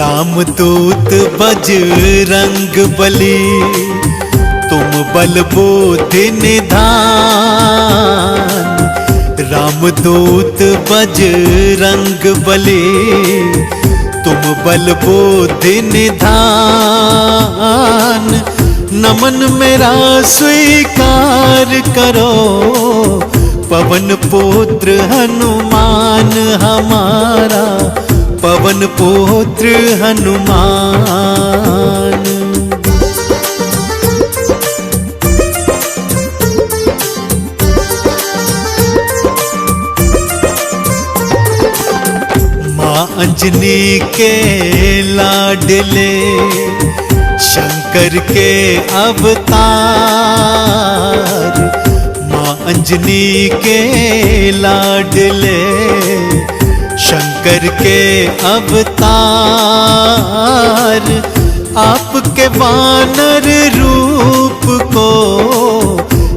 रामदूत बजरंग बली, तुम बल बुद्धि निधान। रामदूत बजरंग बली, तुम बल बुद्धि निधान। नमन मेरा स्वीकार करो, पवन पुत्र हनुमान हमारा, पवन पुत्र हनुमान। माँ अंजनी के लाडले, शंकर के अवतार। माँ अंजनी के लाडले, शंकर के अवतार। आपके वानर रूप को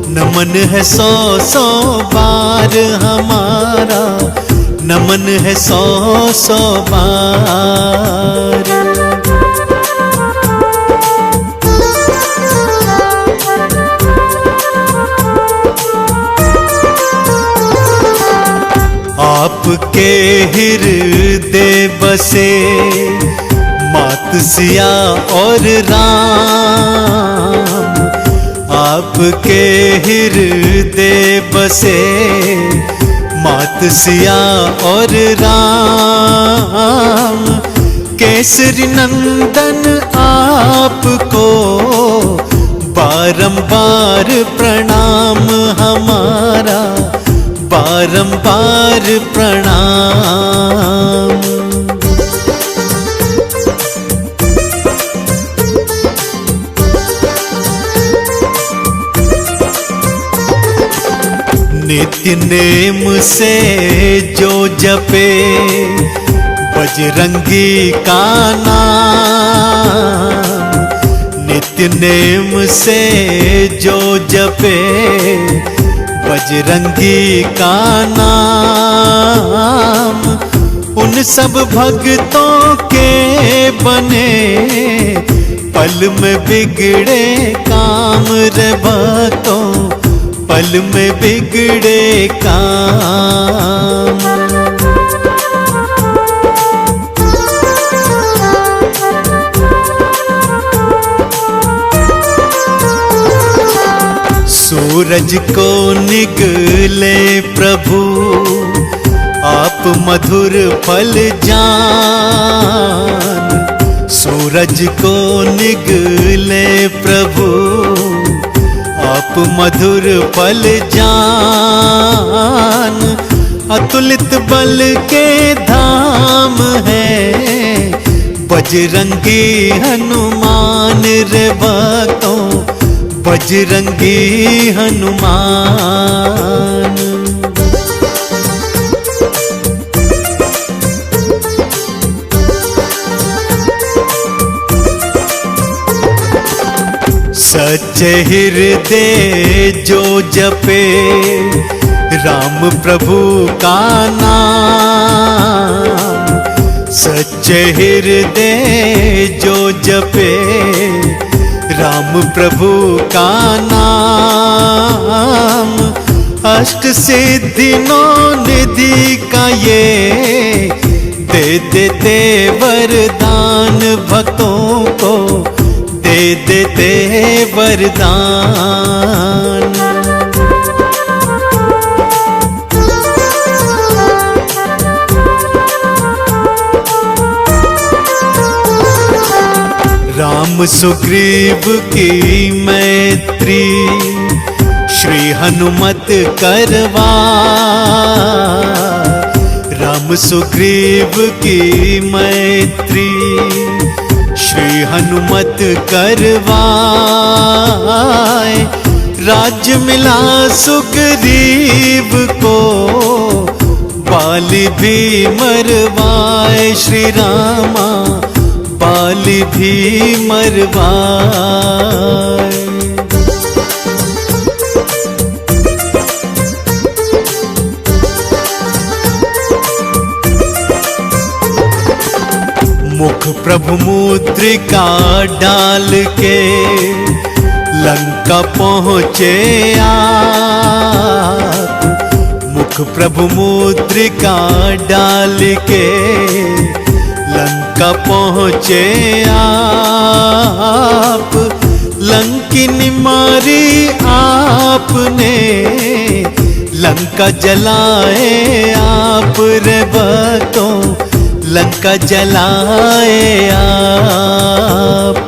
नमन है 100-100 बार हमारा, नमन है 100-100 बार। आपके हृदय बसे मात सिया और राम। आपके हृदय बसे मात सिया और राम। केसरी नंदन आपको बारंबार प्रणाम हमारा, बारंबार प्रणाम। नित्य नेम से जो जपे बजरंगी का नाम। नित्य नेम से जो जपे बजरंगी का नाम। उन सब भक्तों के बने पल में बिगड़े काम रे भक्तों, पल में बिगड़े काम। सूरज को निगले प्रभु, आप मधुर फल जान। सूरज को निगले प्रभु, आप मधुर फल जान। अतुलित बल के धाम है बजरंगी हनुमान रे भक्तों, बजरंगी हनुमान। सच्चे हृदय जो जपे राम प्रभु का नाम। सच्चे हृदय जो जपे राम प्रभु का नाम। अष्ट सिद्धि नौ निधि का ये दे देते वरदान भक्तों को, दे देते वरदान। राम सुग्रीव की मैत्री श्री हनुमत करवा। राम सुग्रीव की मैत्री श्री हनुमत करवाए। राज्य मिला सुग्रीव को, बाली भी मरवाए श्री रामा, बाली भी मरवाए। मुख मुख प्रभु मुद्रिका डाल के लंका पहुँचे आप। मुख प्रभु मुद्रिका डाल के लंका पहुँचे आप। लंकिनी मारी आपने, लंका जलाए आप रे भक्तों, लंका जलाए आप।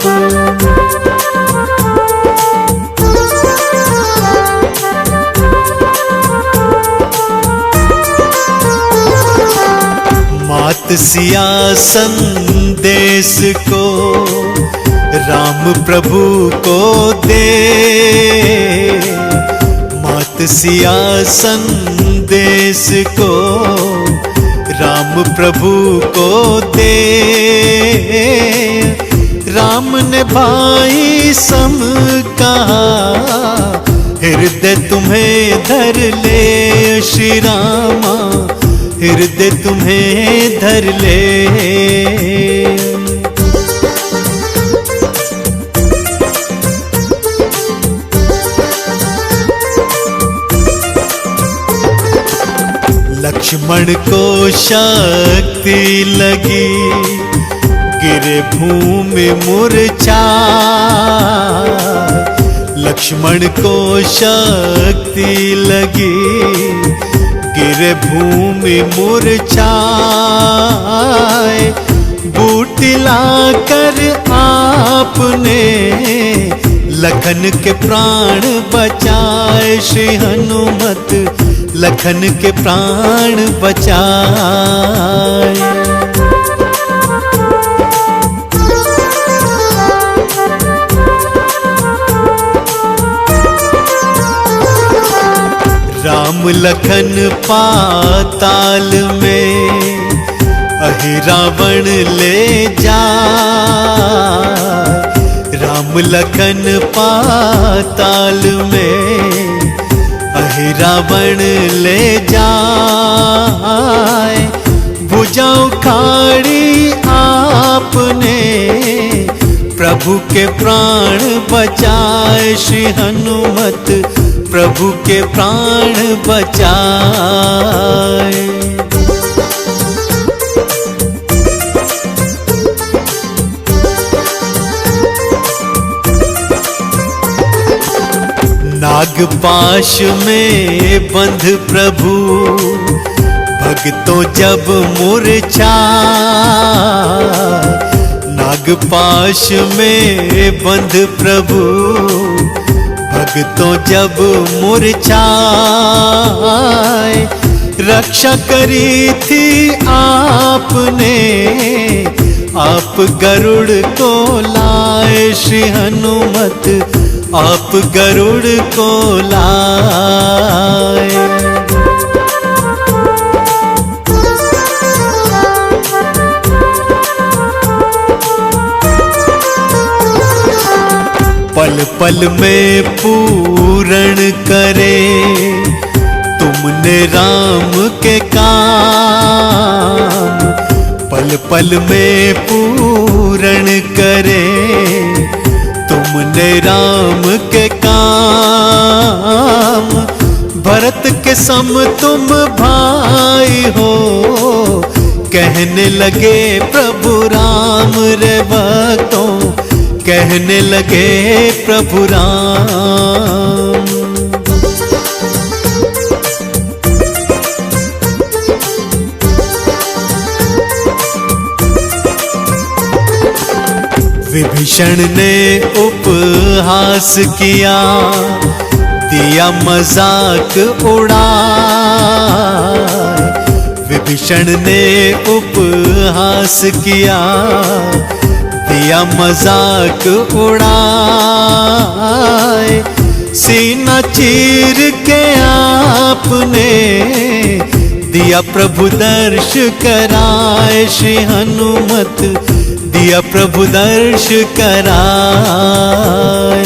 मात सिया संदेश को राम प्रभु को दे, मात सिया संदेश को राम प्रभु को दे। राम ने भाई सम कहा, हृदय तुम्हें धर ले श्री रामा, हृदय तुम्हें धर ले। लक्ष्मण को शक्ति लगी, गिरे भूमि मूर्छा। लक्ष्मण को शक्ति लगी, गिरे भूमि मूर्छाए। बूटी लाकर आपने लखन के प्राण बचाए, श्री हनुमत लखन के प्राण बचाए। राम लखन पाताल में अहि रावण ले जा। राम लखन पाताल में अहि रावण ले जाए। भुजा उखाड़ी आपने प्रभु के प्राण बचाए, श्री हनुमत प्रभु के प्राण बचाए। नागपाश में बंध प्रभु भक्तों जब मूर्छाए। नागपाश में बंध प्रभु भक्तों जब मूर्छाए। रक्षा करी थी आपने, आप गरुड़ को लाए, श्री हनुमत आप गरुड़ को लाए। पल पल में पूर्ण करे तुमने राम के काम। पल पल में पूर्ण करे तुमने राम के काम। भरत के सम तुम भाई हो, कहने लगे प्रभु राम रे भक्तों, कहने लगे प्रभु राम। विभीषण ने उपहास किया, दिया मजाक उड़ा। विभीषण ने उपहास किया, दिया मजाक उड़ाए। सीना चीर के आपने दिया प्रभु दर्श कराए, श्री हनुमत दिया प्रभु दर्श कराए।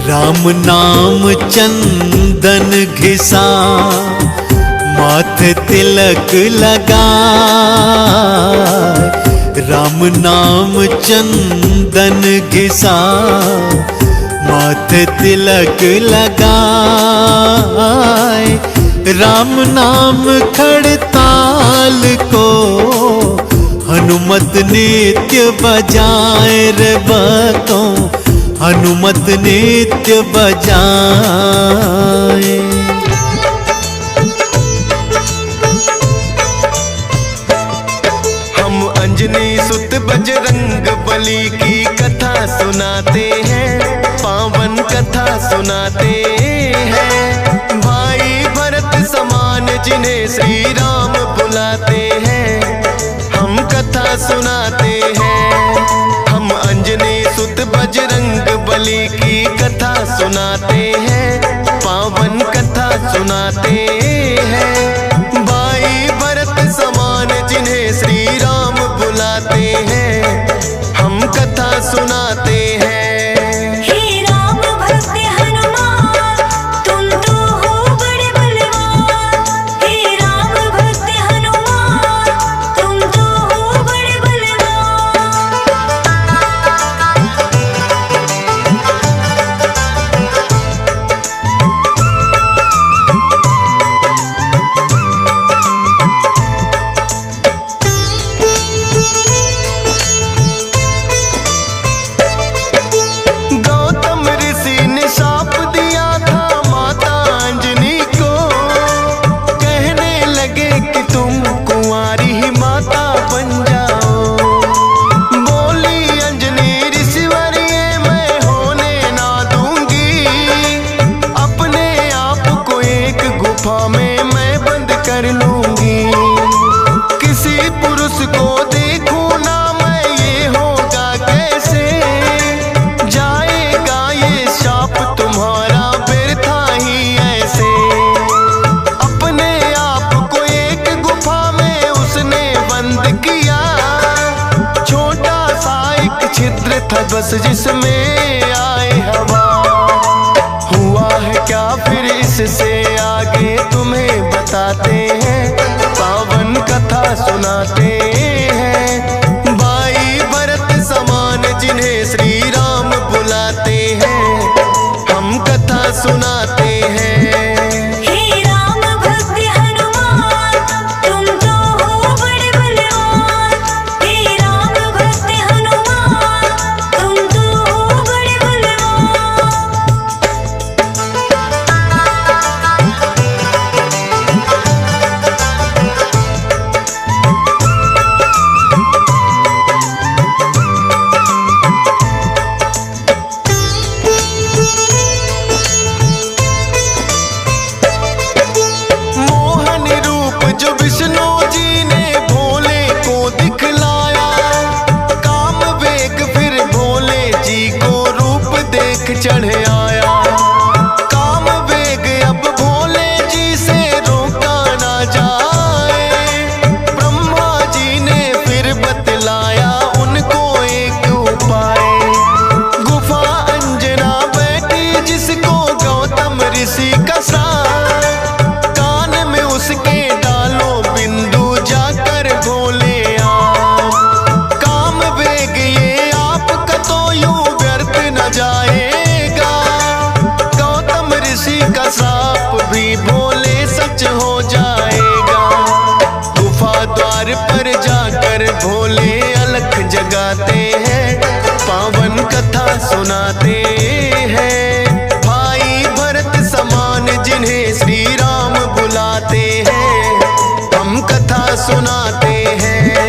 राम नाम चंदन घिसा, माथे तिलक लगा। राम नाम चंदन घिसा, माथे तिलक लगाए। राम नाम खड़ताल को हनुमत नित्य बजाए रे भक्तों, हनुमत नित्य बजाए। हम अंजनी सुत बजरंग बली की कथा सुनाते हैं, पावन कथा सुनाते हैं। भाई भरत समान जिन्हें श्री राम बुलाते हैं, हम कथा सुनाते हैं। हम अंजनी सुत बजरंग बली की कथा सुनाते हैं, पावन कथा सुनाते हैं। भाई भरत समान जिन्हें श्री राम बुलाते हैं, हम कथा सुनाते हैं। हे राम भक्त हनुमान, तुम तो हो बड़े बलवान। हे राम भक्त हनुमान, तुम तो हो बड़े बलवान। गौतम ऋषि ने शाप दिया था माता अंजनी को, कहने लगे कि तुम कुंवारी ही माता बन जाओ। बोली अंजनी ऋषिवर ये मैं होने ना दूंगी, अपने आप को एक गुफा में मैं बंद कर लूंगी। किसी पुरुष को देखूं ना मैं, ये होगा कैसे? जाएगा ये शाप तुम्हारा व्यर्था ही ऐसे। अपने आप को एक गुफा में उसने बंद किया, छोटा सा एक छिद्र था बस जिसमें आए हवा। हुआ है क्या फिर इससे आगे तुम्हें बताते हैं, पावन कथा सुनाते हैं। भाई भरत समान जिन्हें श्री राम बुलाते हैं, हम कथा सुनाते हैं। हे राम भक्त हनुमान, तुम तो हो बड़े बलवान। हे राम भक्त हनुमान, तुम तो हो बड़े बलवान। मोहन रूप जो विष्णु जी ने भोले को दिखलाया, काम वेग फिर भोले जी को रूप देख चढ़ आया। काम वेग अब भोले जी से रोका ना जाए, ब्रह्मा जी ने फिर बतलाया उनको एक उपाय। गुफा अंजना बैठी जिसको गौतम ऋषि का साथ, कान में उसके डालो बिंदु जाकर भोले आप। काम वेग ये आपका तो यूं व्यर्थ न जाएगा, गौतम ऋषि का श्राप भी भोले सच हो जाएगा। गुफा द्वार पर जाकर भोले अलख जगाते हैं, पावन कथा सुनाते हैं। भाई भरत समान जिन्हें श्री राम बुलाते हैं, हम कथा सुनाते हैं।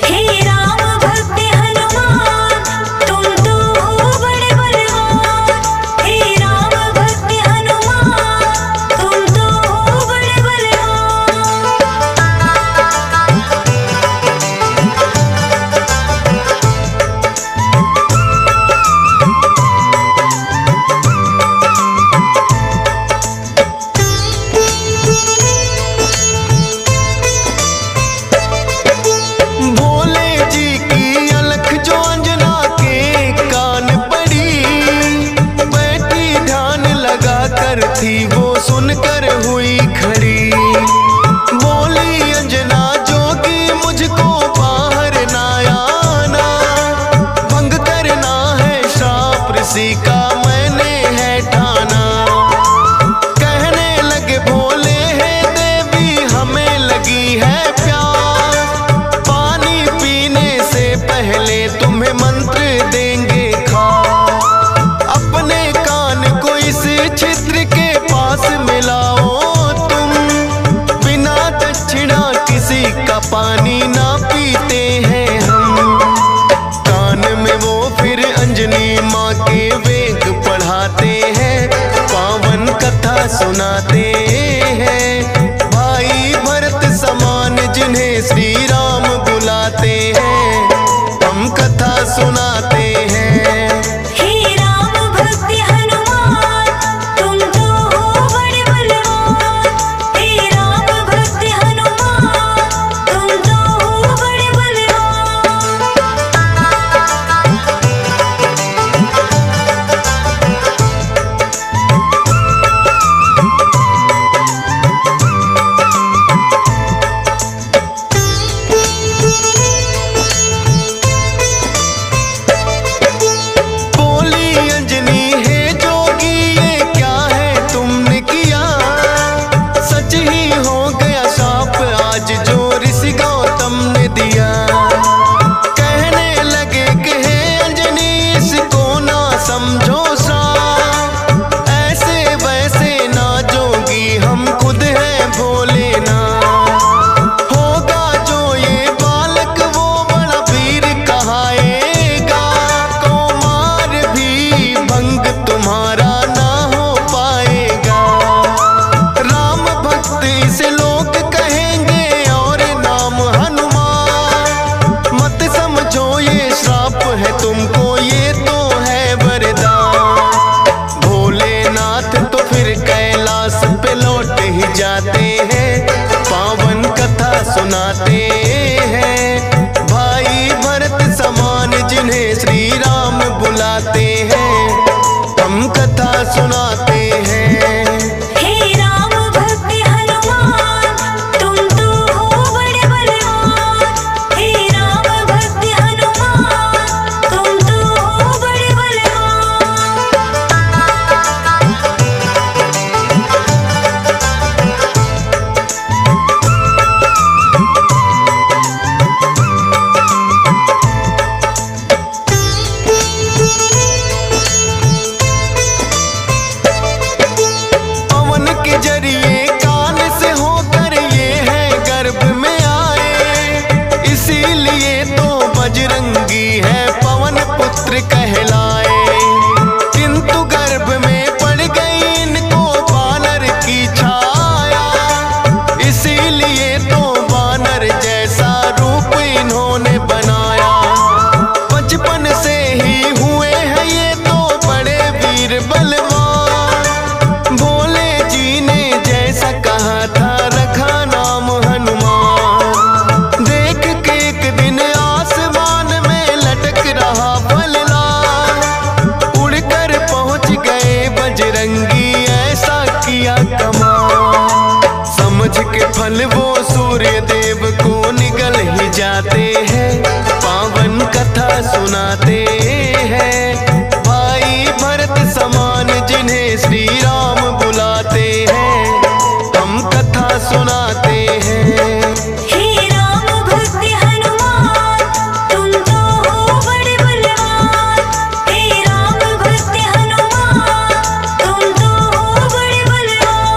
हे राम भक्त हनुमान, तुम तो हो बड़े बलवान। हे राम भक्त हनुमान, तुम तो हो बड़े बलवान। तुम्हें मंत्र देंगे खा। अपने कान को इस छिद्र के पास मिलाओ तुम, बिना दक्षिणा किसी का पानी ना पीते हैं हम। कान में वो फिर अंजनी माँ के वेद पढ़ाते हैं, पावन कथा सुनाते हैं। भाई भरत समान जिन्हें श्री राम बुलाते हैं, हम कथा सुनाते हैं। हे राम भक्त हनुमान तुम तो हो बड़े बलवान। हे राम भक्त हनुमान तुम तो हो बड़े बलवान। बोली अंजनी है जोगी ये क्या है तुमने किया, सच ही हो गया शाप आज जो ऋषि गौतम ने दिया। कहने लगे कि हे अंजनी इसको ना समझो श्राप, ऐसे वैसे ना जोगी हम खुद हैं भोले ना। होगा जो ये बालक वो बड़ा वीर कहाएगा, कुमार भी भंग तुम्हारा ना हो पाएगा। राम भक्त इसे लोग कहेंगे और नाम हनुमान, मत समझो ये श्राप है तुमको ये तो है वरदान। भोलेनाथ तो फिर कैलाश पे लौट ही जाते हैं, पावन कथा सुनाते हैं। भाई भरत समान जिन्हें श्री राम बुलाते हैं, हम कथा सुनाते हैं। हे राम भक्त हनुमान तुम तो हो बड़े बलवान। हे राम भक्त हनुमान तुम तो हो बड़े बलवान। पवन के जरिए कान से होकर ये है गर्भ में आए, इसीलिए तो बजरंगी है पवन पुत्र कहलाए। किंतु गर्भ में पड़ गई इनको वानर की छाया, इसीलिए तो वानर जैसा रूप इन्होंने बनाया। बचपन से ही हुए हैं ये तो बड़े वीर बलवान, भोले जी ने जैसा कहा था रखा नाम हनुमान। देख के एक दिन आसमान में लटक रहा फलदार, उड़कर पहुंच गए बजरंगी ऐसा किया कमाल। समझ के फल वो सूर्य देव को निगल ही जाते हैं, पावन कथा सुनाते हैं। भाई भरत समान जिन्हें श्री राम बुलाते हैं, हम कथा सुनाते हैं। हे राम भक्त हनुमान तुम तो हो बड़े बलवान। हे राम भक्त हनुमान तुम तो हो बड़े बलवान।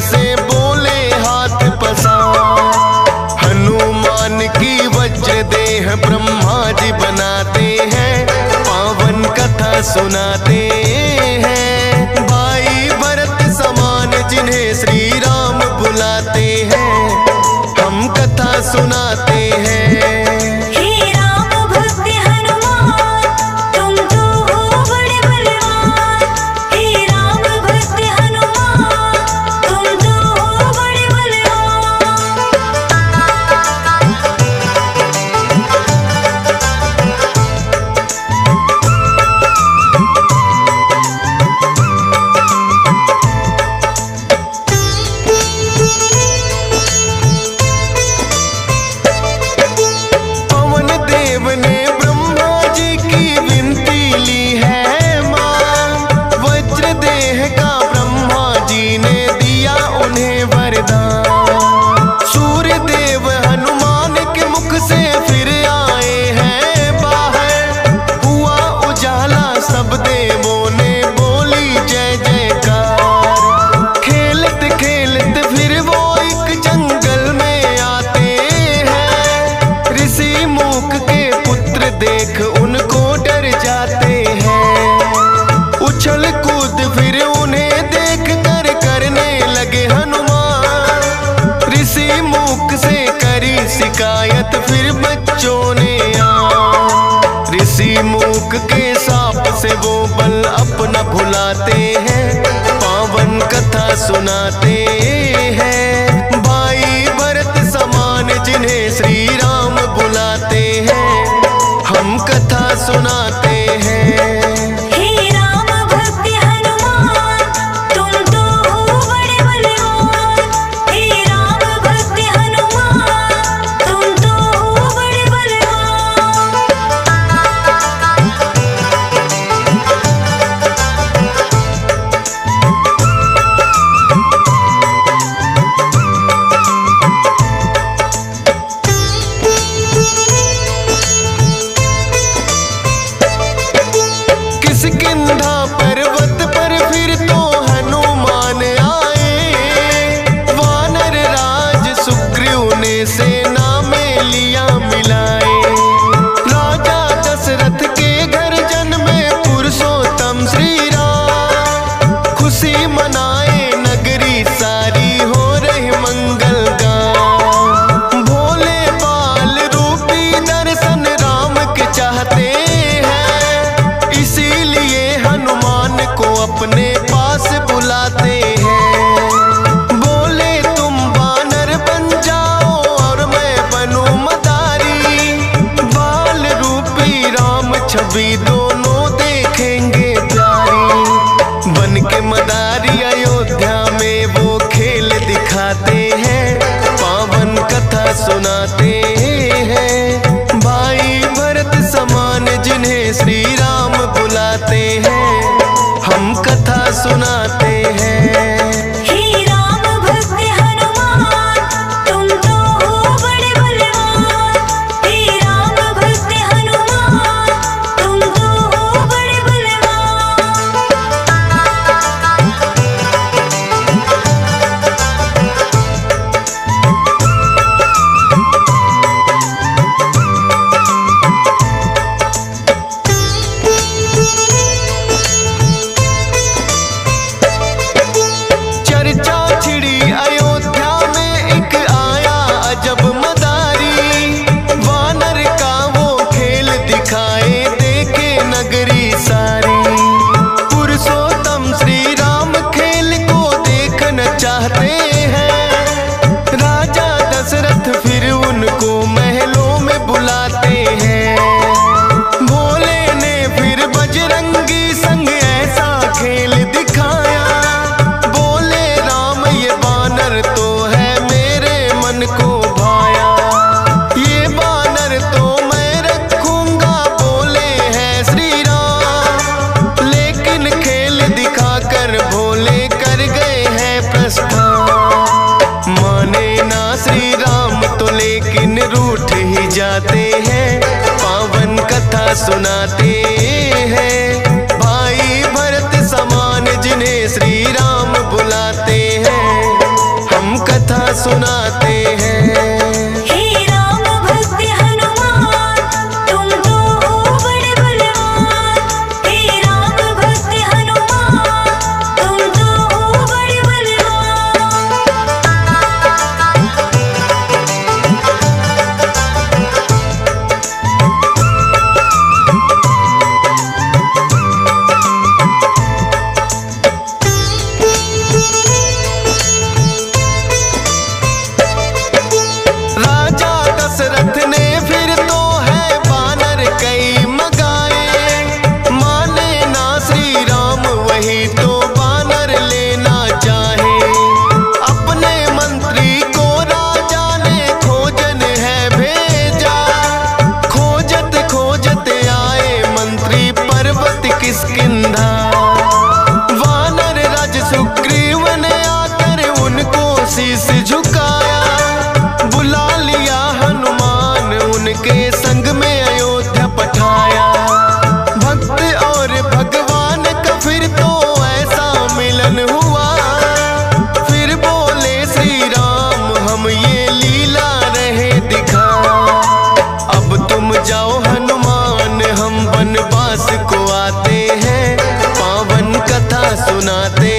से बोले हाथ पसार। हनुमान की वज्र देह ब्रह्मा जी बनाते हैं, पावन कथा सुनाते हैं। भाई भरत समान जिन्हें श्री राम बुलाते हैं, हम कथा सुनाते हैं। हे राम भक्त हनुमान तुम तो हो बड़े बलवान। हे राम भक्त हनुमान तुम तो हो बड़े बलवान। पवन देव ने ब्रह्मा जी की विनती ली है मां, वज्र देह का ब्रह्मा जी ने दिया उन्हें वरदान। सूर्य देव हनुमान के मुख से फिर आए हैं बाहर, हुआ उजाला सब देवों ने बोली जय जयकार। खेलते खेलते फिर वो एक जंगल में आते हैं, ऋषि मूक के पुत्र देख उनको डर जाते हैं। उछल कूद फिर उन्हें देख कर करने लगे हनुमान। ऋषि मूक से करी शिकायत फिर बच्चों ने आ। ऋषि मूक के साप से वो बल अपना भुलाते हैं, पावन कथा सुनाते हैं। भाई भरत समान जिन्हें श्री राम बुलाते हैं, हम कथा सुनाते हैं। हे राम भक्त हनुमान तुम तो हो बड़े बलवान। हे राम भक्त हनुमान तुम तो हो बड़े बलवान। किष्किंधा पर्वत पर फिर तो हनुमान आए, वानर राज सुग्रीव ने सेना में लिया मिलाए। राजा दशरथ के घर जन्मे पुरुषोत्तम श्री राम, खुशी मनाए नगरी सारी हो रही मंगल गान। भोले बाल रूपी दर्शन राम के चाहते हैं, इसीलिए हनुमान को अपने पास बुलाते हैं। बोले तुम वानर बन जाओ और मैं बनूं मदारी, बाल रूपी राम छवि दोनों देखेंगे प्यारी। बन के मदारी अयोध्या में वो खेल दिखाते हैं, पावन कथा सुनाते हैं। भाई भरत समान जिन्हें श्री राम बुलाते हैं, हम कथा सुनाते हैं। हे राम भक्त हनुमान तुम तो हो बड़े बलवान। हे राम भक्त हनुमान तुम तो हो बड़े बलवान। चर्चा छिड़ी अयोध्या में एक आया अजब मदारी, वानर का वो खेल दिखाए देखे नगरी सारी। पुरुषोत्तम श्री राम खेल को देखना चाहते हैं, राजा दशरथ फिर उनको महलों में बुलाते हैं। भोले ने फिर बजरंगी संग ऐसा खेल दिखाया, बोले राम ये बानर तो है मेरे मन को भाया। ये बानर तो मैं रखूंगा बोले हैं श्री राम, लेकिन खेल दिखाकर भोले कर गए हैं प्रस्थान। माने ना श्री राम तो लेकिन रूठ ही जाते हैं, पावन कथा सुनाते हैं। भाई भरत समान जिन्हें श्री राम बुलाते हैं, सुनाते हैं। हे राम भक्त हनुमान तुम तो हो बड़े बलवान। हे राम भक्त हनुमान तुम तो हो बड़े राजा दशरथ ने फिर तो है बानर कई मगाए, माने ना श्री राम वही तो बानर लेना चाहे। अपने मंत्री को राजा ने खोजन है भेजा, खोजत खोजत आए मंत्री पर्वत किष्किंधा। वानर राज सुग्रीव ने आकर उनको शीश झुकाया, बुला लिया हनुमान उनके संग में अयोध्या पठाया। भक्त और भगवान का फिर तो ऐसा मिलन हुआ, फिर बोले श्री राम हम ये लीला रहे दिखा। अब तुम जाओ हनुमान हम वनवास को आते हैं, पावन कथा सुनाते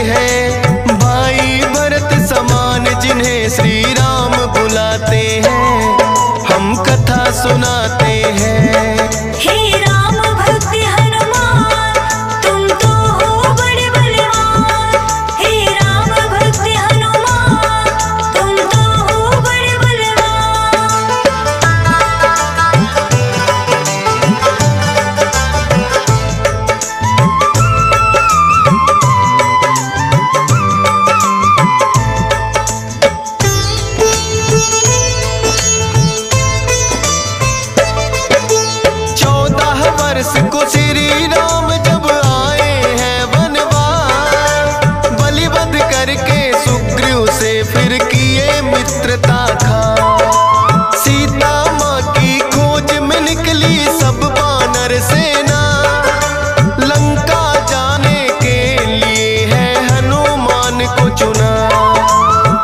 हैं। भाई भरत समान जिन्हें श्री राम बुलाते हैं, हम कथा सुनाते हैं। हे राम भक्त हनुमान तुम तो हो बड़े बलवान। हे राम भक्त हनुमान तुम तो हो बड़े वर्ष को श्री राम जब आए हैं वनवास, बलिवध करके सुग्रीव से फिर किए मित्रता खा। सीता माँ की खोज में निकली सब वानर सेना, लंका जाने के लिए है हनुमान को चुना।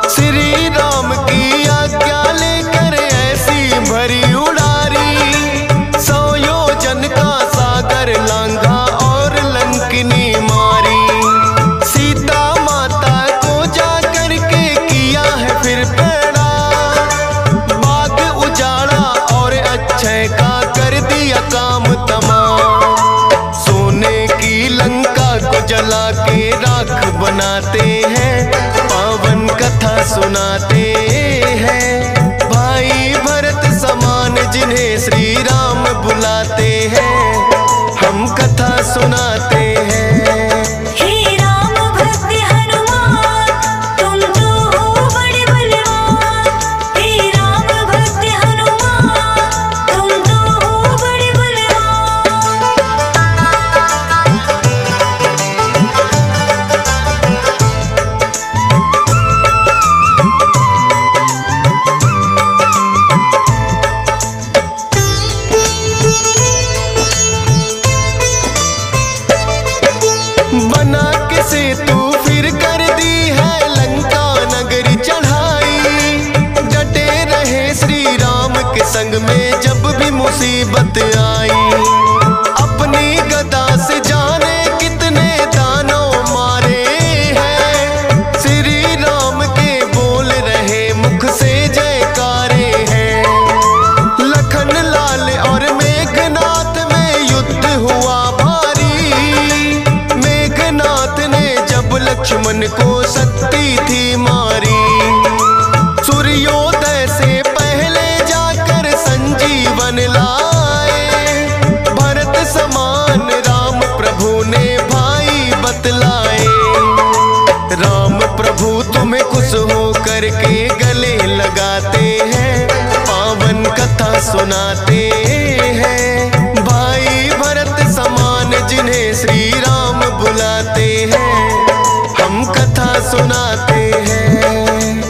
श्री राम की आज्ञा लेकर ऐसी भरी उड़ारी, 100 योजन का सागर लांघा और लंकिनी मारी। सीता माता को जा करके किया है फिर पैड़ा, बाग उजाड़ा और अक्षय का कर दिया काम तमाम। सोने की लंका को जला के राख बनाते हैं, पावन कथा सुनाते हैं। भाई भरत समान जिन्हें श्री राम बुलाते हैं, हम कथा सुनाते हैं। हे राम भक्त हनुमान तुम तो हो बड़े बलवान। हे राम भक्त हनुमान तुम तो हो बड़े बना के सेतु फिर कर दी है लंका नगरी चढ़ाई। डटे रहे श्री राम के संग में जब भी मुसीबत आई। अपनी गदा से जाने कितने दानव मारे हैं, श्री राम के बोल रहे मुख से जयकारे हैं। लखन लाल और मेघनाथ में युद्ध हुआ भारी, मेघनाथ ने जब लक्ष्मण को शक्ति थी मारी। सूर्योदय से पहले जाकर संजीवन लाए, भरत समान राम प्रभु ने भाई बतलाए। राम प्रभु तुम्हें खुश हो करके गले लगाते हैं, पावन कथा सुनाते हैं। भाई भरत समान जिन्हें श्री राम बुलाते हैं, हम कथा सुनाते हैं।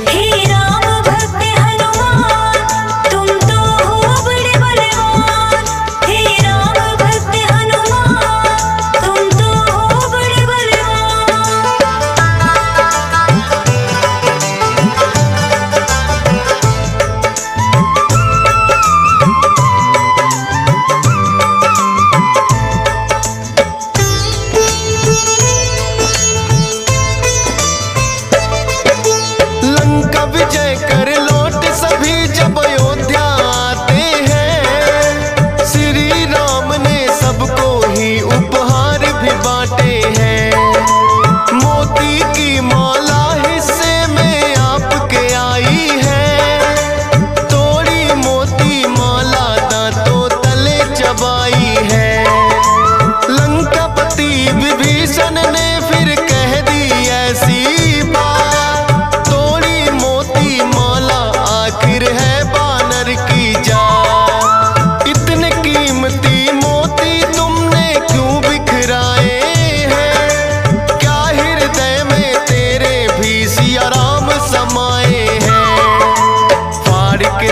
हे राम भक्त हनुमान तुम तो हो बड़े बलवान। हे राम भक्त हनुमान तुम तो हो बड़े बलवान।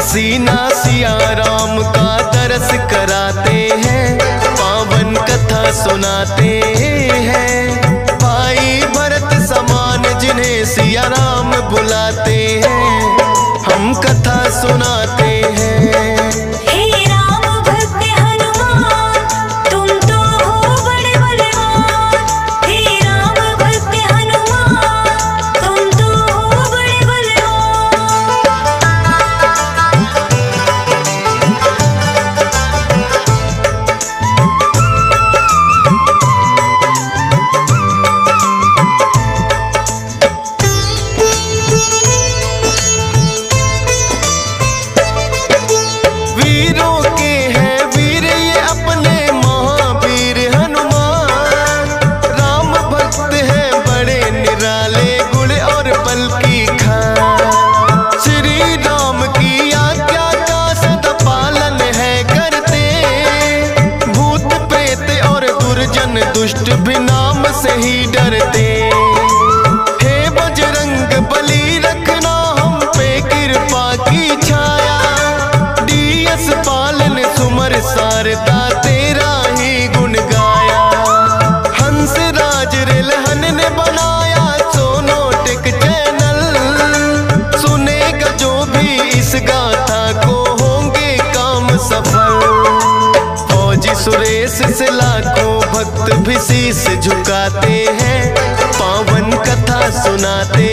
सीना सिया राम का दरस कराते हैं, पावन कथा सुनाते हैं। भाई भरत समान जिन्हें सिया राम बुलाते हैं, हम कथा सुनाते हैं। हे राम भक्त हनुमान तुम तो हो बड़े बलवान। हे राम भक्त हनुमान तुम तो हो बड़े बलवान। वीरों के हैं वीर ये अपने महावीर हनुमान। राम भक्त हैं बड़े निराले गुण और बल की खान। श्री राम की आज्ञा का सदा पालन है करते, भूत प्रेत और दुर्जन दुष्ट भी नाम से ही डरते। हे बजरंग बली रखना हम पे कृपा की छाया, डीएस पालन सुमर सारदा तेरा ही गुण गाया। हंस राज रिलहन ने बनाया सोनोटिक चैनल, सुनेगा जो भी इस गाथा को होंगे काम सफल। फौजी सुरेश से लाखों भक्त भी शीश झुकाते हैं, पावन कथा सुनाते